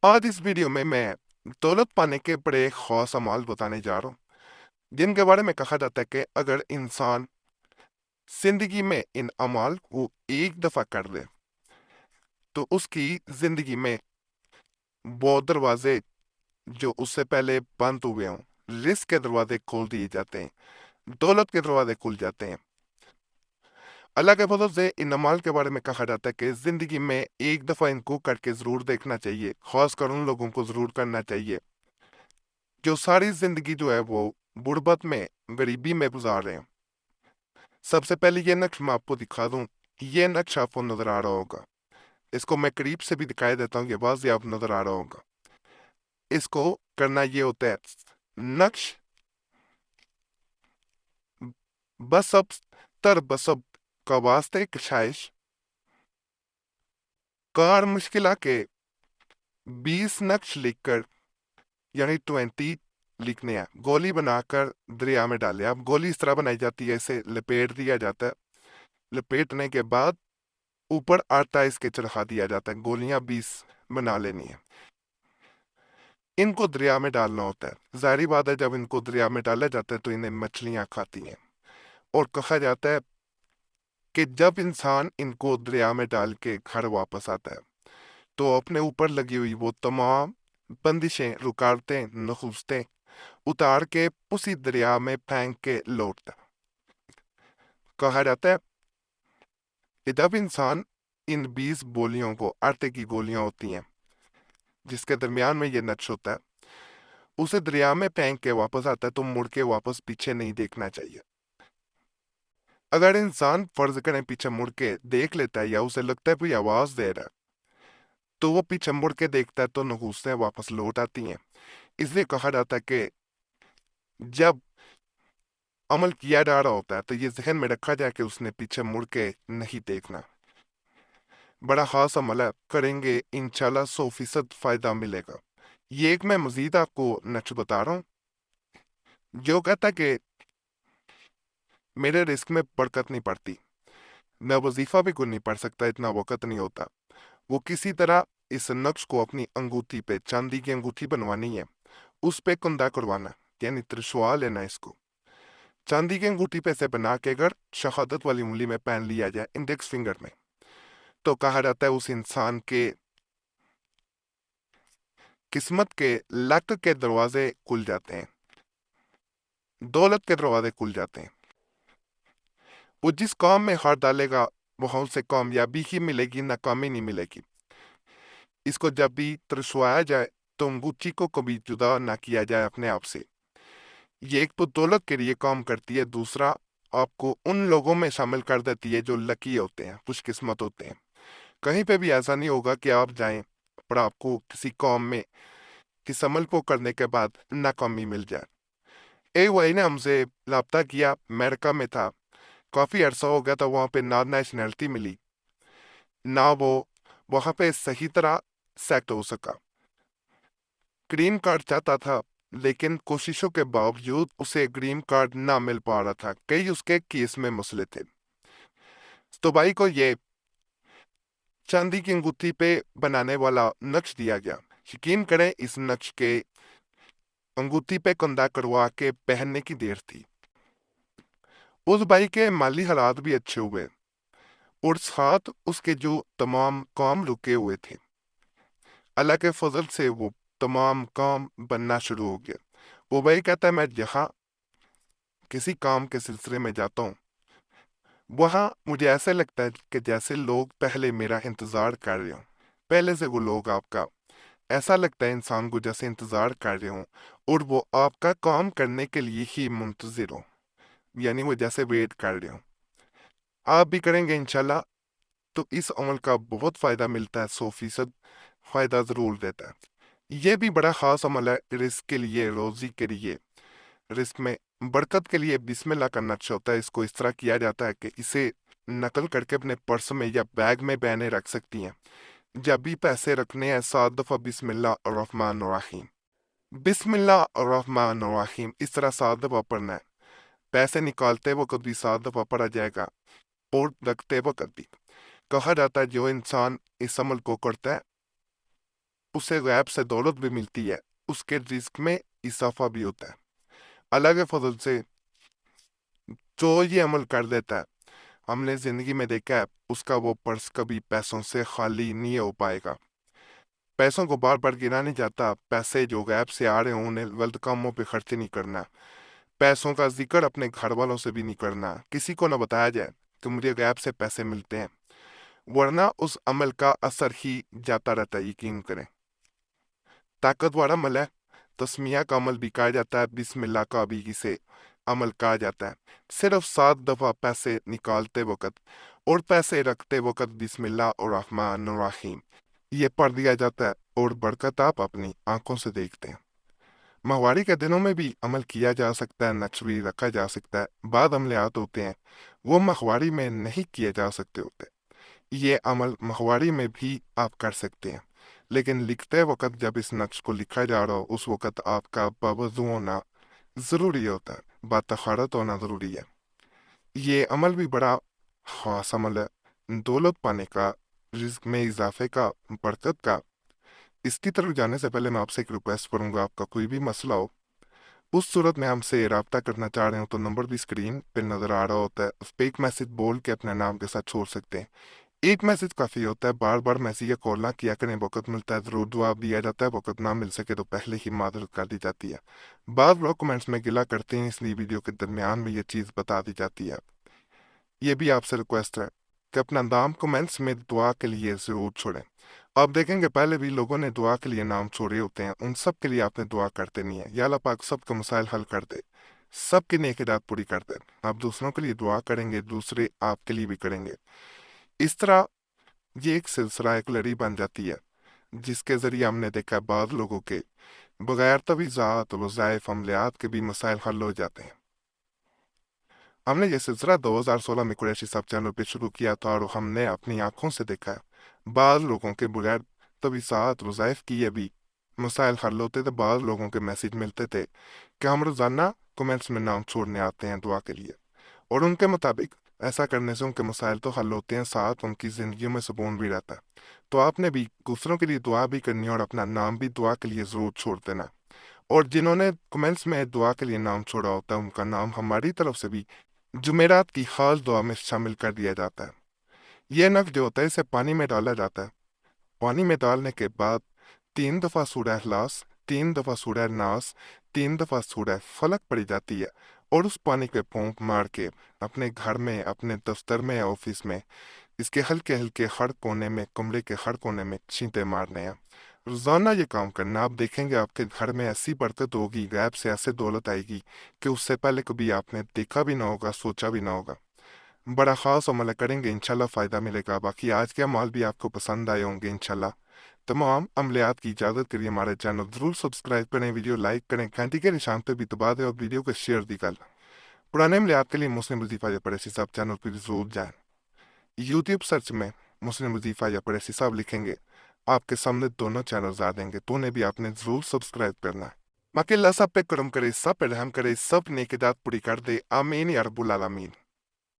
आज इस वीडियो में मैं दौलत पाने के बड़े खास अमाल बताने जा रहा हूँ जिनके बारे में कहा जाता है कि अगर इंसान जिंदगी में इन अमाल को एक दफा कर दे तो उसकी जिंदगी में वो दरवाजे जो उससे पहले बंद हुए हों, रिस्क के दरवाजे खोल दिए जाते हैं, दौलत के दरवाजे खुल जाते हैं। अल्लाह के फजल से इन अमाल के बारे में कहा जाता है कि जिंदगी में एक दफा इनको करके जरूर देखना चाहिए, खासकर उन लोगों को जरूर करना चाहिए जो सारी जिंदगी जो है वो गुर्बत में, गरीबी में गुजार रहे हैं। सबसे पहले ये नक्श मैं आपको दिखा दूं। ये नक्श आपको नजर आ रहा होगा। इसको मैं करीब से भी दिखाई देता हूँ, ये वाज़ेह आप नजर आ रहा होगा। इसको करना ये होता है, नक्श बसब तर बसब का वास्ते कशाइश कार मुश्किला के 20 नक्श लिखकर, यानी 20 लिखने हैं, गोली बनाकर दरिया में डाले। अब गोली इस तरह बनाई जाती है, इसे लपेट दिया जाता है। लपेटने के बाद ऊपर आटा इसके चढ़ा दिया जाता है। गोलियां 20 बना लेनी है, इनको दरिया में डालना होता है। जाहिर बात है, जब इनको दरिया में डाला जाता है तो इन्हें मछलियां खाती हैं। और कहा जाता है कि जब इंसान इनको दरिया में डाल के घर वापस आता है तो अपने ऊपर लगी हुई वो तमाम बंदिशें, रुकावटें, नखुस्तें उतार के उसी दरिया में फेंक के लौटता है। कहा जाता है कि जब इंसान इन 20 गोलियों को, आटे की गोलियां होती हैं जिसके दरमियान में ये नक्श होता है, उसे दरिया में फेंक के वापस आता है तो मुड़ के वापस पीछे नहीं देखना चाहिए। अगर इंसान फर्ज करें पीछे मुड़ के देख लेता है या उसे लगता है कोई आवाज दे रहा है तो वो पीछे मुड़ के देखता है तो नहूसतें वापस लौट आती हैं। इसलिए कहा जाता है कि जब अमल किया जा रहा होता है तो ये जहन में रखा जाए कि उसने पीछे मुड़ के नहीं देखना। बड़ा खास अमल है, करेंगे इंशाल्लाह 100% फायदा मिलेगा। ये एक मैं मजीद आपको नक्श बता रहा हूँ जो कहता है कि मेरे रिस्क में बरकत नहीं पड़ती, मैं वजीफा भी कोई नहीं पढ़ सकता, इतना वक़्त नहीं होता। वो किसी तरह इस नक्श को अपनी अंगूठी पे, चांदी की अंगूठी बनवानी है, उस पे कुंदा करवाना, यानी त्रिशुआ लेना। इसको चांदी की अंगूठी पे से बना के अगर शहादत वाली उंगली में पहन लिया जाए, इंडेक्स फिंगर में, तो कहा जाता है उस इंसान के किस्मत के लक के दरवाजे खुल जाते हैं, दौलत के दरवाजे खुल जाते हैं। वो जिस काम में हाथ डालेगा वहां उसे कामयाबी ही मिलेगी, नाकामी नहीं मिलेगी। इसको जब भी तरसवाया जाए तो अंगूठी को कभी जुदा ना किया जाए अपने आप से। ये एक तो दौलत के लिए काम करती है, दूसरा आपको उन लोगों में शामिल कर देती है जो लकी होते हैं, खुशकिस्मत होते हैं। कहीं पे भी ऐसा नहीं होगा कि आप जाएं पर आपको किसी काम में किस अमल को करने के बाद नाकामी मिल जाए। एक वही ने हमसे रब्ता किया, अमेरिका में था, काफ़ी अरसा हो गया था वहाँ पे, ना नेशनैलिटी मिली ना वो वहाँ पे सही तरह सेट हो सका। ग्रीन कार्ड चाहता था लेकिन कोशिशों के बावजूद उसे ग्रीन कार्ड ना मिल पा रहा था, कई उसके केस में मसले थे। तो भाई को ये चांदी की अंगूठी पे बनाने वाला नक्श दिया गया। यकीन करें इस नक्श के अंगूठी पे कंधा करवा के पहनने की देर थी। उस भाई के माली हालात भी अच्छे हुए और साथ उसके जो तमाम काम रुके हुए थे, अल्लाह के फजल से वो तमाम काम बनना शुरू हो गया। वो भाई कहता है मैं जहाँ किसी काम के सिलसिले में जाता हूँ वहाँ मुझे ऐसा लगता है कि जैसे लोग पहले मेरा इंतज़ार कर रहे हों। पहले से वो लोग आपका, ऐसा लगता है इंसान को जैसे इंतज़ार कर रहे हों और वो आपका काम करने के लिए ही मुंतज़िर हो, यानी वो जैसे वेट कर रहे हों। आप भी करेंगे इंशाल्लाह तो इस अमल का बहुत फ़ायदा मिलता है, 100% फ़ायदा ज़रूर देता है। ये भी बड़ा ख़ास अमल है रिस्क के लिए, रोज़ी के लिए, रिस्क में बरकत के लिए बिस्मिल्लाह करना अच्छा होता है। इसको इस तरह किया जाता है कि इसे नकल करके अपने पर्स में या बैग में बहने रख सकती हैं। जब भी पैसे रखने हैं 7 दफ़ा बिस्मिल्लाह अर्रहमान अर्रहीम, बिस्मिल्लाह अर्रहमान अर्रहीम, इस तरह 7 दफ़ा पढ़ना है। पैसे निकालते वक्त भी 7 दफ़ा पढ़ा जाएगा और रखते वक्त भी। कहा जाता है जो इंसान इस अमल को करता है اسے غیب سے دولت بھی ملتی ہے، اس کے رزق میں اضافہ بھی ہوتا ہے۔ اللہ کے فضل سے جو یہ عمل کر دیتا ہے، ہم نے زندگی میں دیکھا ہے، اس کا وہ پرس کبھی پیسوں سے خالی نہیں ہو پائے گا۔ پیسوں کو بار بار گنا نہیں جاتا، پیسے جو غیب سے آ رہے ہوں انہیں غلط کاموں پہ خرچ نہیں کرنا، پیسوں کا ذکر اپنے گھر والوں سے بھی نہیں کرنا، کسی کو نہ بتایا جائے کہ مجھے غیب سے پیسے ملتے ہیں، ورنہ اس عمل کا اثر ہی جاتا رہتا ہے۔ یقین کریں، طاقتور عمل ہے، تسمیہ کا عمل بھی کہا جاتا ہے، بسم اللہ کا بھی اسے عمل کہا جاتا ہے۔ صرف 7 دفعہ پیسے نکالتے وقت اور پیسے رکھتے وقت بسم اللہ الرحمن الرحیم یہ پڑھ دیا جاتا ہے، اور برکت آپ اپنی آنکھوں سے دیکھتے ہیں۔ ماہواری کے دنوں میں بھی عمل کیا جا سکتا ہے، نقش بھی رکھا جا سکتا ہے۔ بعض عملیات ہوتے ہیں وہ ماہواری میں نہیں کیے جا سکتے ہوتے، یہ عمل ماہواری میں بھی آپ کر سکتے ہیں، لیکن لکھتے وقت جب اس نقش کو لکھا جا رہا ہو اس وقت آپ کا باوضو ہونا ضروری ہوتا ہے، بطہارت ہونا ضروری ہے۔ یہ عمل بھی بڑا خاص عمل ہے، دولت پانے کا، رزق میں اضافے کا، برکت کا۔ اس کی طرف جانے سے پہلے میں آپ سے ایک ریکویسٹ کروں گا، آپ کا کوئی بھی مسئلہ ہو، اس صورت میں ہم سے رابطہ کرنا چاہ رہے ہو تو نمبر بھی اسکرین پہ نظر آ رہا ہوتا ہے، اس پہ ایک میسج بول کے اپنے نام کے ساتھ چھوڑ سکتے ہیں۔ ایک میسج کافی ہوتا ہے، بار بار میسج یا کال نہ کیا کریں، وقت ملتا ہے ضرور جواب دیا جاتا ہے، وقت نہ مل سکے تو پہلے ہی معذرت کر دی جاتی ہے۔ بعض لوگ کمنٹس میں گلا کرتے ہیں، اس لیے ویڈیو کے درمیان میں یہ چیز بتا دی جاتی ہے۔ یہ بھی آپ سے ریکویسٹ ہے کہ اپنا نام کمنٹس میں دعا کے لیے ضرور چھوڑیں۔ آپ دیکھیں گے پہلے بھی لوگوں نے دعا کے لیے نام چھوڑے ہوتے ہیں، ان سب کے لیے آپ نے دعا کرتے نہیں ہے، یا اللہ پاک سب کے مسائل حل کر دے، سب کی نیک ارادات پوری کر دے۔ آپ دوسروں کے لیے دعا کریں گے، دوسرے آپ کے لیے بھی کریں گے۔ اس طرح یہ ایک سلسلہ، ایک لڑی بن جاتی ہے، جس کے ذریعے ہم نے دیکھا بعض لوگوں کے بغیر تویزات وظائف عملیات کے بھی مسائل حل ہو جاتے ہیں۔ ہم نے یہ سلسلہ 2016 میں قریشی سب چینل پہ شروع کیا تھا، اور ہم نے اپنی آنکھوں سے دیکھا ہے بعض لوگوں کے بغیر تویزات وظائف کیے بھی مسائل حل ہوتے تھے۔ بعض لوگوں کے میسیج ملتے تھے کہ ہم روزانہ کومنٹس میں نام چھوڑنے آتے ہیں دعا کے لیے، اور ان کے مطابق ایسا کرنے سے ان کے مسائل تو حل ہوتے ہیں، ساتھ ان کی زندگیوں میں سکون بھی رہتا ہے۔ تو آپ نے بھی دوسروں کے لیے دعا بھی کرنی ہے، اور اپنا نام بھی دعا کے لیے ضرور چھوڑ دینا۔ اور جنہوں نے کمنٹس میں دعا کے لیے نام چھوڑا ہوتا ہے ان کا نام ہماری طرف سے بھی جمعرات کی خاص دعا میں شامل کر دیا جاتا ہے۔ یہ نقش جو ہوتا ہے اسے پانی میں ڈالا جاتا ہے، پانی میں ڈالنے کے بعد 3 دفعہ سورہ اخلاص، 3 دفعہ سورہ ناس، 3 دفعہ سورہ فلق پڑھی جاتی ہے، اور اس پانی کے پونک مار کے اپنے گھر میں، اپنے دفتر میں، آفس میں، اس کے ہلکے ہلکے ہر کونے میں، کمرے کے ہر کونے میں چھینٹے مارنے ہیں۔ روزانہ یہ کام کرنا، آپ دیکھیں گے آپ کے گھر میں ایسی برکت ہوگی، غیب سے ایسے دولت آئے گی کہ اس سے پہلے کبھی آپ نے دیکھا بھی نہ ہوگا، سوچا بھی نہ ہوگا۔ بڑا خاص عمل کریں گے، انشاءاللہ فائدہ ملے گا۔ باقی آج کے اعمال بھی آپ کو پسند آئے ہوں گے انشاءاللہ۔ تمام عملیات کی اجازت کے لیے ہمارے چینل ضرور سبسکرائب کریں، ویڈیو لائک کریں، گھنٹی کے نشان پہ بھی دبا دیں، اور ویڈیو کو شیئر بھی کر لیں۔ پرانے عملیات کے لیے مسلم وظیفہ یا پریسی صاحب چینل پہ ضرور جائیں۔ یوٹیوب سرچ میں مسلم وظیفہ یا پریسی صاحب لکھیں گے، آپ کے سامنے دونوں چینلز آ دیں گے، تو انہیں بھی آپ نے ضرور سبسکرائب کرنا ہے۔ باقی اللہ سب پہ کرم کرے، سب پہ رحم کرے، سب نیک ارادات پوری کر دے، آمین یا رب العالمین۔